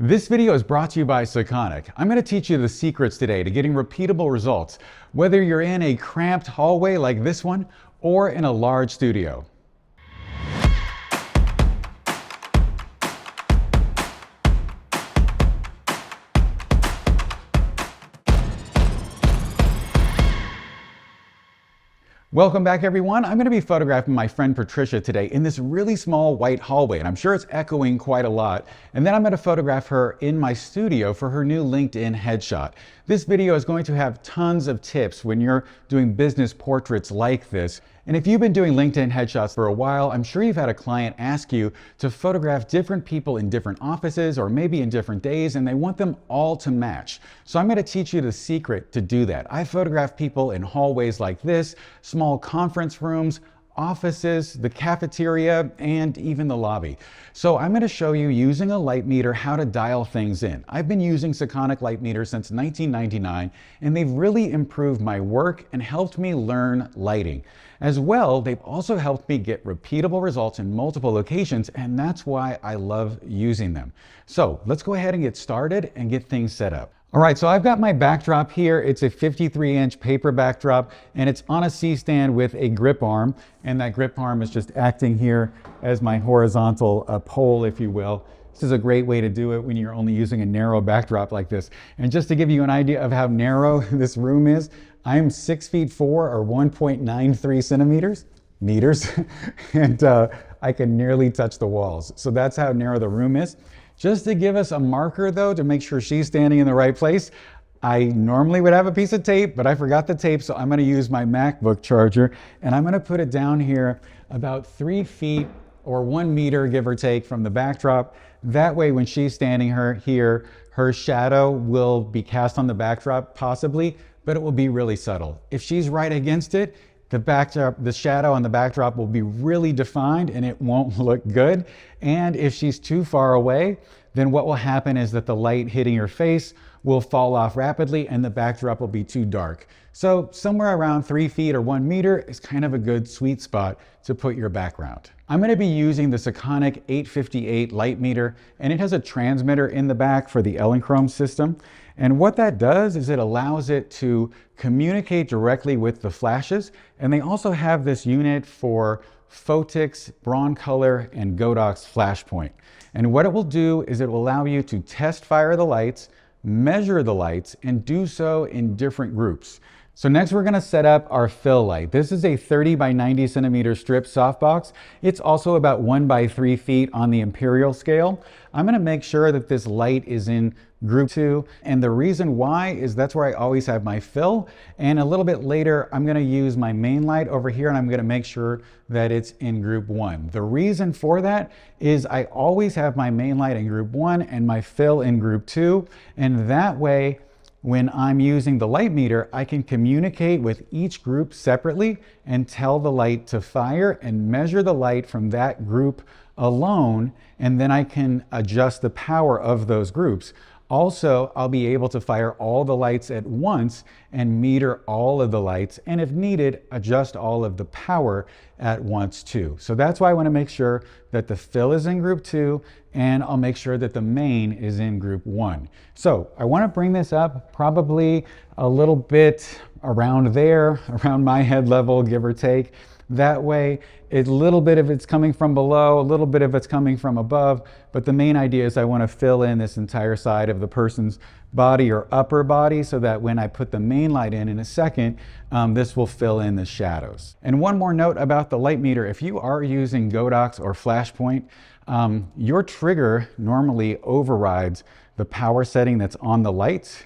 This video is brought to you by Sekonic. I'm going to teach you the secrets today to getting repeatable results, whether you're in a cramped hallway like this one or in a large studio. Welcome back, everyone. I'm going to be photographing my friend Patricia today in this really small white hallway, and I'm sure it's echoing quite a lot. And then I'm going to photograph her in my studio for her new LinkedIn headshot. This video is going to have tons of tips when you're doing business portraits like this. And if you've been doing LinkedIn headshots for a while, I'm sure you've had a client ask you to photograph different people in different offices or maybe in different days, and they want them all to match. So I'm going to teach you the secret to do that. I photograph people in hallways like this, small conference rooms, offices, the cafeteria, and even the lobby. So I'm going to show you using a LiteMeter how to dial things in. I've been using Sekonic LiteMeter since 1999, and they've really improved my work and helped me learn lighting. As well, they've also helped me get repeatable results in multiple locations, and that's why I love using them. So let's go ahead and get started and get things set up. All right, so I've got my backdrop here. It's a 53-inch paper backdrop, and it's on a C-stand with a grip arm, and that grip arm is just acting here as my horizontal pole, if you will. This is a great way to do it when you're only using a narrow backdrop like this. And just to give you an idea of how narrow this room is, I'm 6'4" or 1.93 centimeters, and I can nearly touch the walls. So that's how narrow the room is. Just to give us a marker though, to make sure she's standing in the right place, I normally would have a piece of tape, but I forgot the tape, so I'm going to use my MacBook charger, and I'm going to put it down here about 3 feet or 1 meter, give or take, from the backdrop. That way, when she's standing here, her shadow will be cast on the backdrop, possibly, but it will be really subtle. If she's right against it, the shadow on the backdrop will be really defined and it won't look good. And if she's too far away, then what will happen is that the light hitting her face will fall off rapidly and the backdrop will be too dark. So somewhere around 3 feet or 1 meter is kind of a good sweet spot to put your background. I'm going to be using the Sekonic L-858 LiteMeter, and it has a transmitter in the back for the Elinchrom system. And what that does is it allows it to communicate directly with the flashes. And they also have this unit for Phottix, Broncolor, and Godox Flashpoint. And what it will do is it will allow you to test fire the lights, measure the lights, and do so in different groups. So next we're going to set up our fill light. This is a 30 by 90 centimeter strip softbox. It's also about 1 by 3 feet on the imperial scale. I'm going to make sure that this light is in group 2, and the reason why is that's where I always have my fill, and a little bit later I'm going to use my main light over here and I'm going to make sure that it's in group 1. The reason for that is I always have my main light in group 1 and my fill in group 2, and that way when I'm using the LiteMeter, I can communicate with each group separately and tell the light to fire and measure the light from that group alone, and then I can adjust the power of those groups. Also, I'll be able to fire all the lights at once and meter all of the lights, and if needed, adjust all of the power at once too. So that's why I want to make sure that the fill is in group 2, and I'll make sure that the main is in group 1. So I want to bring this up probably a little bit around there, around my head level, give or take. That way, a little bit of it's coming from below, a little bit of it's coming from above, but the main idea is I want to fill in this entire side of the person's body or upper body so that when I put the main light in a second, this will fill in the shadows. And one more note about the LiteMeter: if you are using Godox or Flashpoint, your trigger normally overrides the power setting that's on the lights.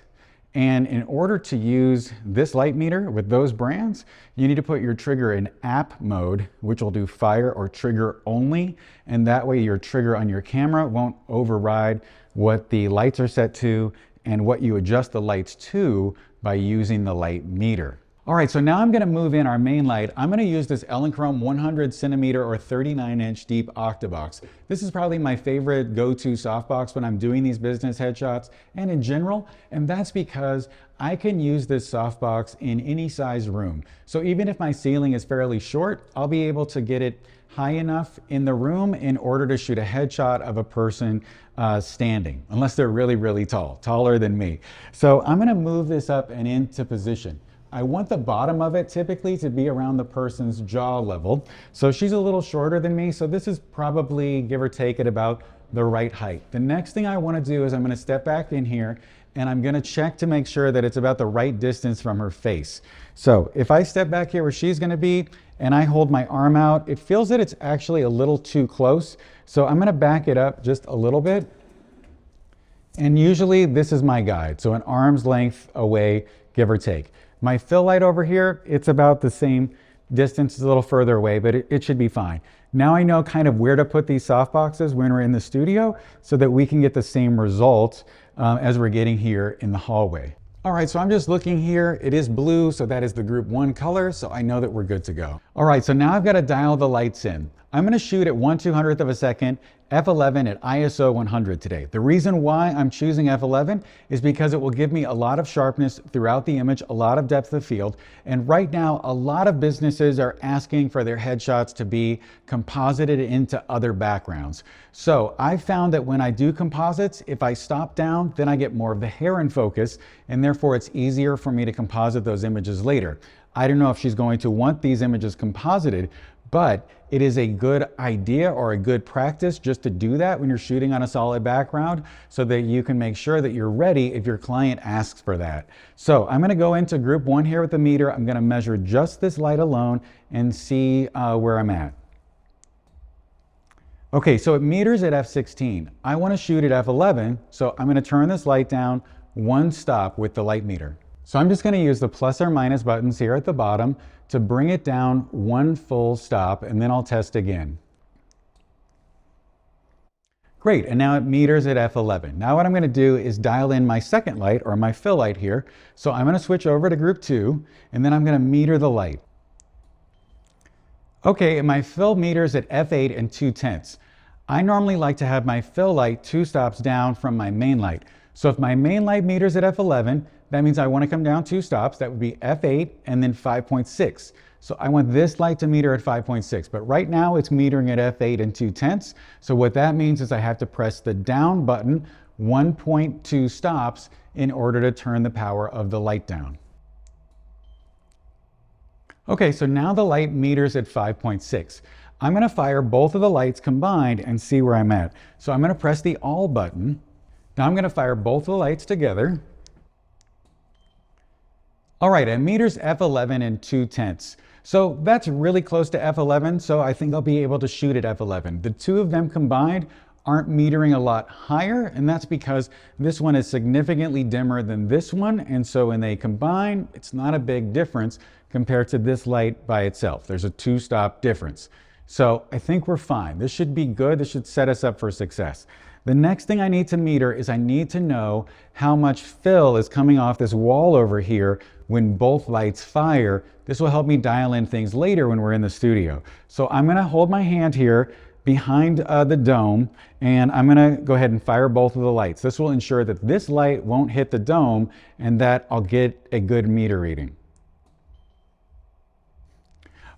And in order to use this LiteMeter with those brands, you need to put your trigger in app mode, which will do fire or trigger only. And that way your trigger on your camera won't override what the lights are set to and what you adjust the lights to by using the LiteMeter. All right, so now I'm gonna move in our main light. I'm gonna use this Elinchrom 100 centimeter or 39-inch deep octabox. This is probably my favorite go-to softbox when I'm doing these business headshots and in general, and that's because I can use this softbox in any size room. So even if my ceiling is fairly short, I'll be able to get it high enough in the room in order to shoot a headshot of a person standing, unless they're really, really tall, taller than me. So I'm gonna move this up and into position. I want the bottom of it typically to be around the person's jaw level. So she's a little shorter than me, so this is probably, give or take, at about the right height. The next thing I want to do is I'm going to step back in here and I'm going to check to make sure that it's about the right distance from her face. So if I step back here where she's going to be and I hold my arm out, it feels that it's actually a little too close. So I'm going to back it up just a little bit. And usually this is my guide, so an arm's length away, give or take. My fill light over here, it's about the same distance, it's a little further away, but it should be fine. Now I know kind of where to put these softboxes when we're in the studio so that we can get the same result as we're getting here in the hallway. All right, so I'm just looking here. It is blue, so that is the group 1 color, so I know that we're good to go. All right, so now I've got to dial the lights in. I'm going to shoot at 1/200th of a second, f11 at ISO 100 today. The reason why I'm choosing f11 is because it will give me a lot of sharpness throughout the image, a lot of depth of field, and right now a lot of businesses are asking for their headshots to be composited into other backgrounds. So I found that when I do composites, if I stop down, then I get more of the hair in focus, and therefore it's easier for me to composite those images later. I don't know if she's going to want these images composited, but it is a good idea or a good practice just to do that when you're shooting on a solid background so that you can make sure that you're ready if your client asks for that. So I'm going to go into group 1 here with the meter. I'm going to measure just this light alone and see where I'm at. Okay, so it meters at f16. I want to shoot at f11, so I'm going to turn this light down 1 stop with the light meter. So I'm just going to use the plus or minus buttons here at the bottom to bring it down 1 full stop, and then I'll test again. Great, and now it meters at f11. Now what I'm going to do is dial in my second light, or my fill light here. So I'm going to switch over to group 2, and then I'm going to meter the light. Okay, and my fill meters at f8 and 2/10. I normally like to have my fill light 2 stops down from my main light. So if my main light meters at f11, that means I want to come down 2 stops. That would be f8 and then 5.6. So I want this light to meter at 5.6, but right now it's metering at f8 and 2/10. So what that means is I have to press the down button 1.2 stops in order to turn the power of the light down. Okay, so now the light meters at 5.6. I'm going to fire both of the lights combined and see where I'm at. So I'm going to press the all button. Now I'm going to fire both of the lights together. All right, it meters f11 and 2/10. So that's really close to f11, so I think I'll be able to shoot at f11. The two of them combined aren't metering a lot higher, and that's because this one is significantly dimmer than this one, and so when they combine, it's not a big difference compared to this light by itself. There's a 2-stop difference. So I think we're fine. This should be good. This should set us up for success. The next thing I need to meter is I need to know how much fill is coming off this wall over here when both lights fire. This will help me dial in things later when we're in the studio. So I'm going to hold my hand here behind the dome, and I'm going to go ahead and fire both of the lights. This will ensure that this light won't hit the dome and that I'll get a good meter reading.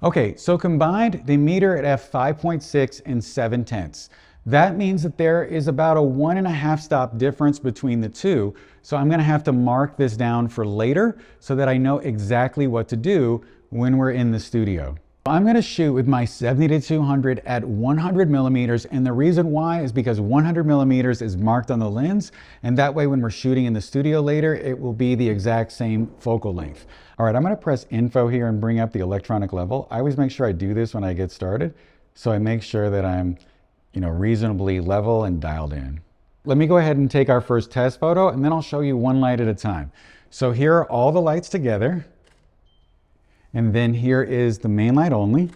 Okay, so combined, they meter at f5.6 and 7/10. That means that there is about a 1.5 stop difference between the two. So I'm going to have to mark this down for later so that I know exactly what to do when we're in the studio. I'm going to shoot with my 70-200 at 100 millimeters, and the reason why is because 100 millimeters is marked on the lens, and that way when we're shooting in the studio later, it will be the exact same focal length. All right, I'm going to press info here and bring up the electronic level. I always make sure I do this when I get started, so I make sure that I'm reasonably level and dialed in. Let me go ahead and take our first test photo, and then I'll show you one light at a time. So here are all the lights together. And then here is the main light only.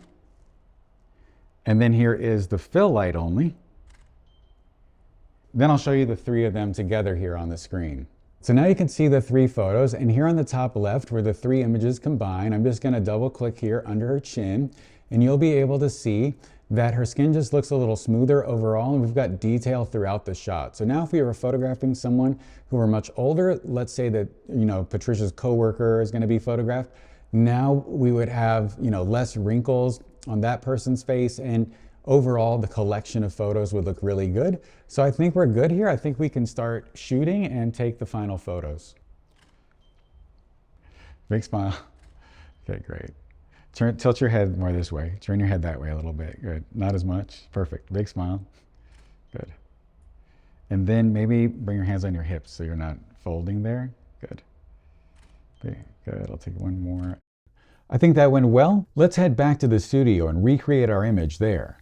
And then here is the fill light only. Then I'll show you the three of them together here on the screen. So now you can see the 3 photos, and here on the top left where the 3 images combine, I'm just going to double click here under her chin, and you'll be able to see that her skin just looks a little smoother overall, and we've got detail throughout the shot. So now if we were photographing someone who were much older, let's say that, Patricia's coworker is going to be photographed, now we would have, less wrinkles on that person's face, and overall the collection of photos would look really good. So I think we're good here. I think we can start shooting and take the final photos. Big smile. Okay, great. Tilt your head more this way. Turn your head that way a little bit. Good. Not as much. Perfect. Big smile. Good. And then maybe bring your hands on your hips so you're not folding there. Good. Good. I'll take one more. I think that went well. Let's head back to the studio and recreate our image there.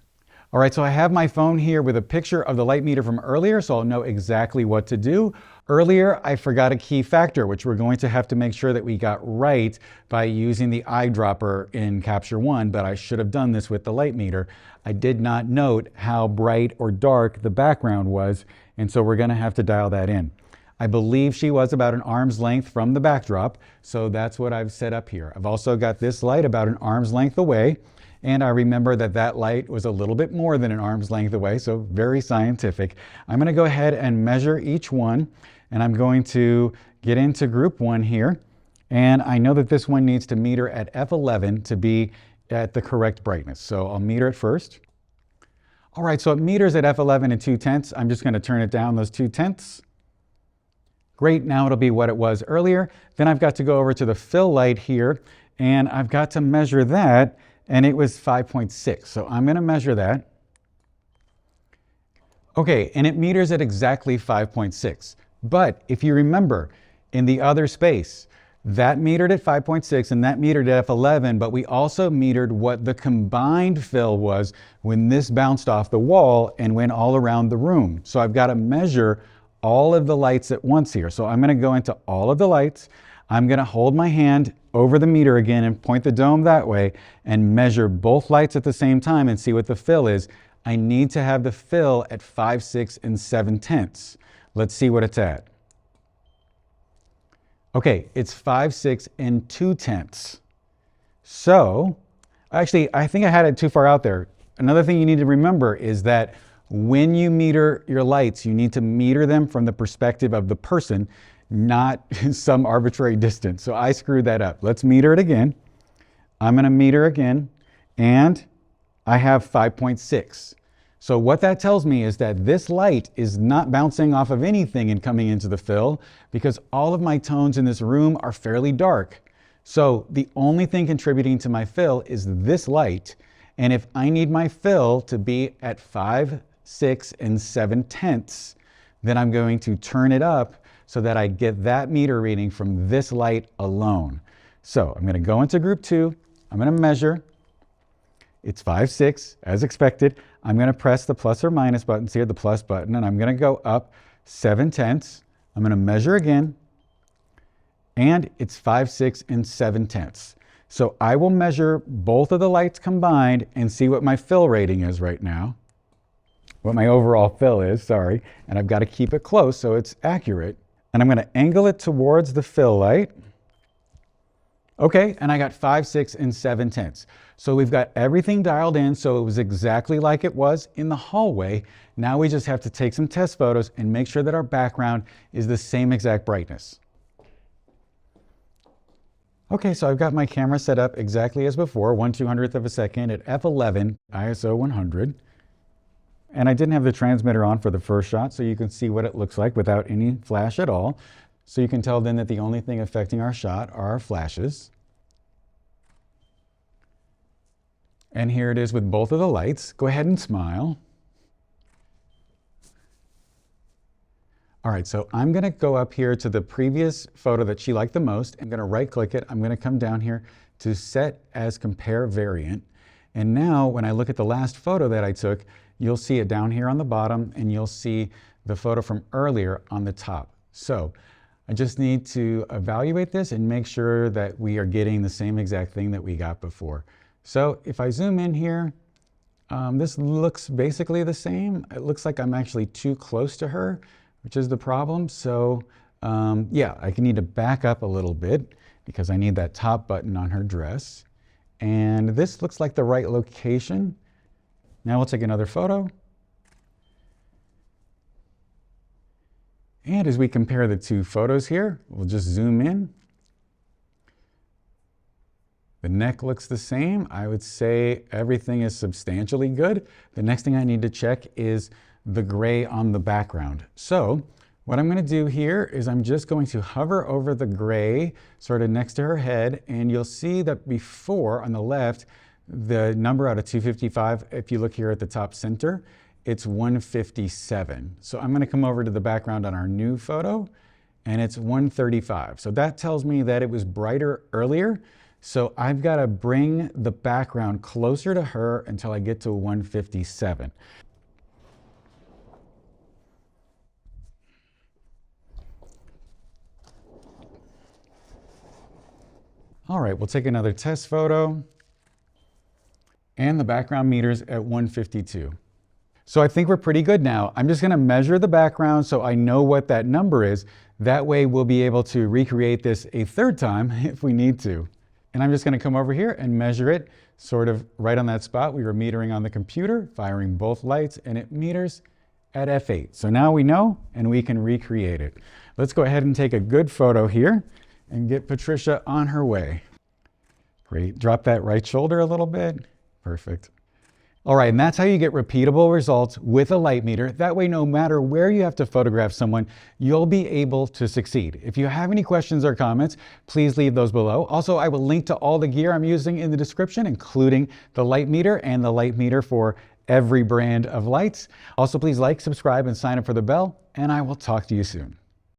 All right, so I have my phone here with a picture of the light meter from earlier, so I'll know exactly what to do. Earlier, I forgot a key factor, which we're going to have to make sure that we got right by using the eyedropper in Capture One, but I should have done this with the light meter. I did not note how bright or dark the background was, and so we're gonna have to dial that in. I believe she was about an arm's length from the backdrop, so that's what I've set up here. I've also got this light about an arm's length away, and I remember that that light was a little bit more than an arm's length away, so very scientific. I'm gonna go ahead and measure each one, and I'm going to get into group 1 here, and I know that this one needs to meter at f11 to be at the correct brightness, so I'll meter it first. All right, so it meters at f11 and 2/10. I'm just gonna turn it down those 2/10. Great, now it'll be what it was earlier. Then I've got to go over to the fill light here, and I've got to measure that, and it was 5.6. So I'm gonna measure that. Okay, and it meters at exactly 5.6. But if you remember, in the other space, that metered at 5.6 and that metered at f11, but we also metered what the combined fill was when this bounced off the wall and went all around the room. So I've got to measure all of the lights at once here. So I'm gonna go into all of the lights. I'm gonna hold my hand over the meter again and point the dome that way and measure both lights at the same time and see what the fill is. I need to have the fill at 5, 6, and 7/10. Let's see what it's at. Okay, it's 5, 6, and 2/10. So, actually, I think I had it too far out there. Another thing you need to remember is that when you meter your lights, you need to meter them from the perspective of the person, not some arbitrary distance. So I screwed that up. Let's meter it again. I'm gonna meter again, and I have 5.6. So what that tells me is that this light is not bouncing off of anything and coming into the fill, because all of my tones in this room are fairly dark. So the only thing contributing to my fill is this light, and if I need my fill to be at 5, 6, and 7/10, then I'm going to turn it up so that I get that meter reading from this light alone. So I'm gonna go into group 2, I'm gonna measure, it's 5, 6, as expected. I'm gonna press the plus or minus buttons here, the plus button, and I'm gonna go up 7/10. I'm gonna measure again, and it's 5, 6, and 7/10. So I will measure both of the lights combined and see what my fill rating is right now. What my overall fill is, sorry, and I've got to keep it close so it's accurate. And I'm going to angle it towards the fill light. Okay, and I got 5, 6, and 7/10. So we've got everything dialed in, so it was exactly like it was in the hallway. Now we just have to take some test photos and make sure that our background is the same exact brightness. Okay, so I've got my camera set up exactly as before, 1/200th of a second at f11, ISO 100. And I didn't have the transmitter on for the first shot, so you can see what it looks like without any flash at all. So you can tell then that the only thing affecting our shot are our flashes. And here it is with both of the lights. Go ahead and smile. All right, so I'm gonna go up here to the previous photo that she liked the most. I'm gonna right click it. I'm gonna come down here to set as compare variant. And now when I look at the last photo that I took, you'll see it down here on the bottom, and you'll see the photo from earlier on the top. So I just need to evaluate this and make sure that we are getting the same exact thing that we got before. So if I zoom in here, this looks basically the same. It looks like I'm actually too close to her, which is the problem. So Yeah, I need to back up a little bit because I need that top button on her dress. And this looks like the right location. Now we'll take another photo. And as we compare the two photos here, we'll just zoom in. The neck looks the same. I would say everything is substantially good. The next thing I need to check is the gray on the background. So what I'm going to do here is I'm just going to hover over the gray sort of next to her head, and you'll see that before on the left, the number out of 255, if you look here at the top center, it's 157. So I'm going to come over to the background on our new photo, and it's 135. So that tells me that it was brighter earlier. So I've got to bring the background closer to her until I get to 157. All right, we'll take another test photo. And the background meter's at 152. So I think we're pretty good now. I'm just gonna measure the background so I know what that number is. That way we'll be able to recreate this a third time if we need to. And I'm just gonna come over here and measure it sort of right on that spot. We were metering on the computer, firing both lights, and it meters at f8. So now we know and we can recreate it. Let's go ahead and take a good photo here and get Patricia on her way. Great, drop that right shoulder a little bit. Perfect. All right, and that's how you get repeatable results with a LiteMeter. That way, no matter where you have to photograph someone, you'll be able to succeed. If you have any questions or comments, please leave those below. Also, I will link to all the gear I'm using in the description, including the LiteMeter and the LiteMeter for every brand of lights. Also, please like, subscribe, and sign up for the bell, and I will talk to you soon.